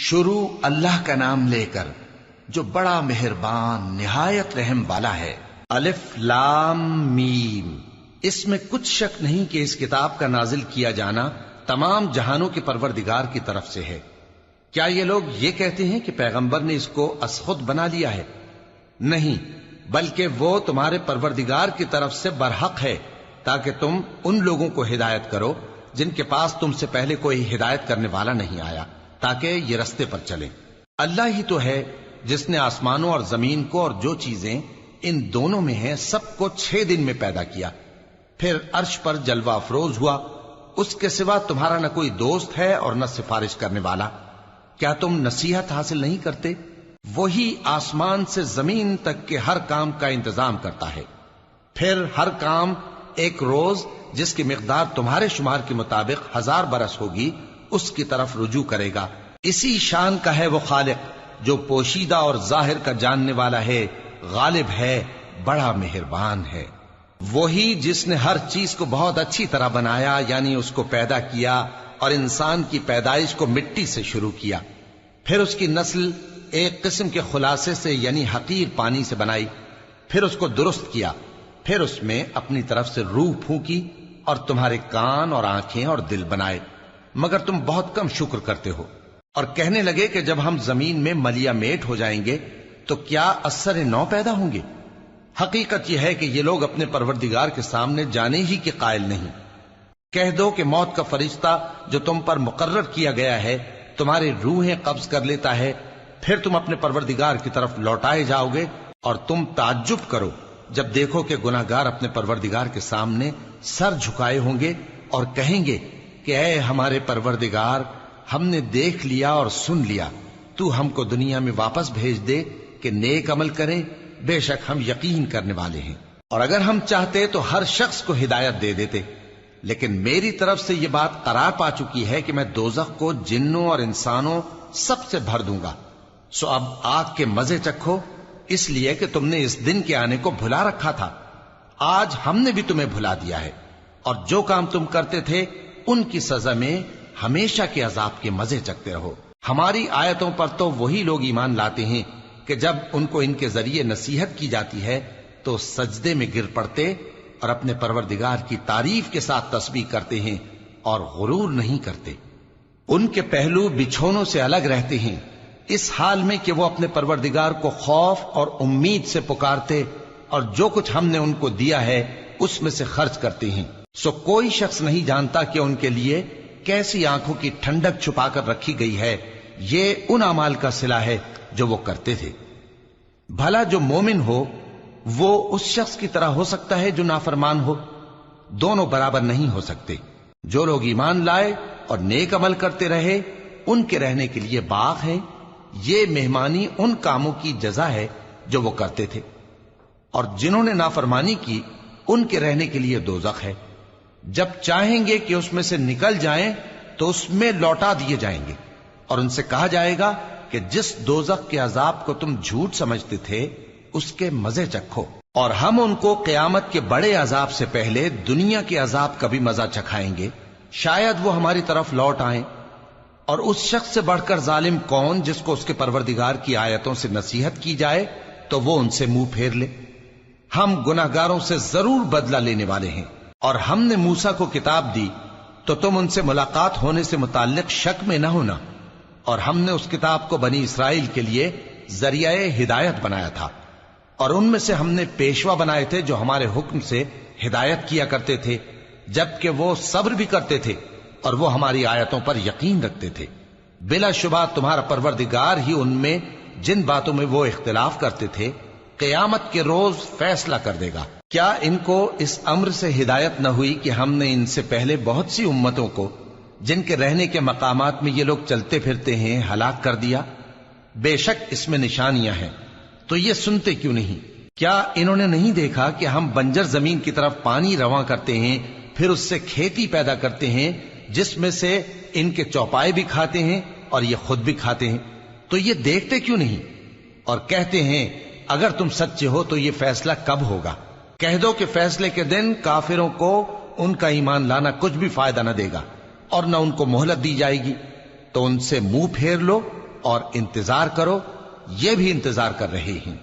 شروع اللہ کا نام لے کر جو بڑا مہربان نہایت رحم والا ہے۔ الف لام میم۔ اس میں کچھ شک نہیں کہ اس کتاب کا نازل کیا جانا تمام جہانوں کے پروردگار کی طرف سے ہے۔ کیا یہ لوگ یہ کہتے ہیں کہ پیغمبر نے اس کو از خود بنا لیا ہے؟ نہیں، بلکہ وہ تمہارے پروردگار کی طرف سے برحق ہے، تاکہ تم ان لوگوں کو ہدایت کرو جن کے پاس تم سے پہلے کوئی ہدایت کرنے والا نہیں آیا، تاکہ یہ رستے پر چلیں۔ اللہ ہی تو ہے جس نے آسمانوں اور زمین کو اور جو چیزیں ان دونوں میں ہیں سب کو 6 دن میں پیدا کیا، پھر عرش پر جلوہ افروز ہوا۔ اس کے سوا تمہارا نہ کوئی دوست ہے اور نہ سفارش کرنے والا۔ کیا تم نصیحت حاصل نہیں کرتے؟ وہی آسمان سے زمین تک کے ہر کام کا انتظام کرتا ہے، پھر ہر کام ایک روز جس کی مقدار تمہارے شمار کے مطابق 1000 برس ہوگی اس کی طرف رجوع کرے گا۔ اسی شان کا ہے وہ خالق جو پوشیدہ اور ظاہر کا جاننے والا ہے، غالب ہے، بڑا مہربان ہے۔ وہی جس نے ہر چیز کو بہت اچھی طرح بنایا، یعنی اس کو پیدا کیا اور انسان کی پیدائش کو مٹی سے شروع کیا، پھر اس کی نسل ایک قسم کے خلاصے سے یعنی حقیر پانی سے بنائی، پھر اس کو درست کیا، پھر اس میں اپنی طرف سے روح پھونکی اور تمہارے کان اور آنکھیں اور دل بنائے، مگر تم بہت کم شکر کرتے ہو۔ اور کہنے لگے کہ جب ہم زمین میں ملیا میٹ ہو جائیں گے تو کیا اثر نو پیدا ہوں گے؟ حقیقت یہ ہے کہ یہ لوگ اپنے پروردگار کے سامنے جانے ہی کے قائل نہیں۔ کہہ دو کہ موت کا فرشتہ جو تم پر مقرر کیا گیا ہے تمہاری روحیں قبض کر لیتا ہے، پھر تم اپنے پروردگار کی طرف لوٹائے جاؤ گے، اور تم تعجب کرو جب دیکھو کہ گناہگار اپنے پروردگار کے سامنے سر جھکائے ہوں گے اور کہیں گے کہ اے ہمارے پروردگار، ہم نے دیکھ لیا اور سن لیا، تو ہم کو دنیا میں واپس بھیج دے کہ نیک عمل کریں، بے شک ہم یقین کرنے والے ہیں۔ اور اگر ہم چاہتے تو ہر شخص کو ہدایت دے دیتے، لیکن میری طرف سے یہ بات قرار پا چکی ہے کہ میں دوزخ کو جنوں اور انسانوں سب سے بھر دوں گا، سو اب آگ کے مزے چکھو، اس لیے کہ تم نے اس دن کے آنے کو بھلا رکھا تھا۔ آج ہم نے بھی تمہیں بھلا دیا ہے، اور جو کام تم کرتے تھے ان کی سزا میں ہمیشہ کے عذاب کے مزے چکتے رہو۔ ہماری آیتوں پر تو وہی لوگ ایمان لاتے ہیں کہ جب ان کو ان کے ذریعے نصیحت کی جاتی ہے تو سجدے میں گر پڑتے اور اپنے پروردگار کی تعریف کے ساتھ تسبیح کرتے ہیں اور غرور نہیں کرتے۔ ان کے پہلو بچھونوں سے الگ رہتے ہیں، اس حال میں کہ وہ اپنے پروردگار کو خوف اور امید سے پکارتے اور جو کچھ ہم نے ان کو دیا ہے اس میں سے خرچ کرتے ہیں۔ سو کوئی شخص نہیں جانتا کہ ان کے لیے کیسی آنکھوں کی ٹھنڈک چھپا کر رکھی گئی ہے، یہ ان اعمال کا صلہ ہے جو وہ کرتے تھے۔ بھلا جو مومن ہو وہ اس شخص کی طرح ہو سکتا ہے جو نافرمان ہو؟ دونوں برابر نہیں ہو سکتے۔ جو لوگ ایمان لائے اور نیک عمل کرتے رہے ان کے رہنے کے لیے باغ ہے، یہ مہمانی ان کاموں کی جزا ہے جو وہ کرتے تھے، اور جنہوں نے نافرمانی کی ان کے رہنے کے لیے دوزخ ہے، جب چاہیں گے کہ اس میں سے نکل جائیں تو اس میں لوٹا دیے جائیں گے، اور ان سے کہا جائے گا کہ جس دوزخ کے عذاب کو تم جھوٹ سمجھتے تھے اس کے مزے چکھو، اور ہم ان کو قیامت کے بڑے عذاب سے پہلے دنیا کے عذاب کا بھی مزہ چکھائیں گے، شاید وہ ہماری طرف لوٹ آئیں۔ اور اس شخص سے بڑھ کر ظالم کون جس کو اس کے پروردگار کی آیتوں سے نصیحت کی جائے تو وہ ان سے منہ پھیر لے۔ ہم گناہگاروں سے ضرور بدلہ لینے والے ہیں، اور ہم نے موسیٰ کو کتاب دی تو تم ان سے ملاقات ہونے سے متعلق شک میں نہ ہونا، اور ہم نے اس کتاب کو بنی اسرائیل کے لیے ذریعہ ہدایت بنایا تھا، اور ان میں سے ہم نے پیشوا بنائے تھے جو ہمارے حکم سے ہدایت کیا کرتے تھے، جبکہ وہ صبر بھی کرتے تھے اور وہ ہماری آیتوں پر یقین رکھتے تھے۔ بلا شبہ تمہارا پروردگار ہی ان میں جن باتوں میں وہ اختلاف کرتے تھے قیامت کے روز فیصلہ کر دے گا۔ کیا ان کو اس امر سے ہدایت نہ ہوئی کہ ہم نے ان سے پہلے بہت سی امتوں کو جن کے رہنے کے مقامات میں یہ لوگ چلتے پھرتے ہیں ہلاک کر دیا؟ بے شک اس میں نشانیاں ہیں، تو یہ سنتے کیوں نہیں؟ کیا انہوں نے نہیں دیکھا کہ ہم بنجر زمین کی طرف پانی رواں کرتے ہیں، پھر اس سے کھیتی پیدا کرتے ہیں جس میں سے ان کے چوپائے بھی کھاتے ہیں اور یہ خود بھی کھاتے ہیں؟ تو یہ دیکھتے کیوں نہیں؟ اور کہتے ہیں اگر تم سچے ہو تو یہ فیصلہ کب ہوگا؟ کہہ دو کہ فیصلے کے دن کافروں کو ان کا ایمان لانا کچھ بھی فائدہ نہ دے گا اور نہ ان کو مہلت دی جائے گی، تو ان سے منہ پھیر لو اور انتظار کرو، یہ بھی انتظار کر رہے ہیں۔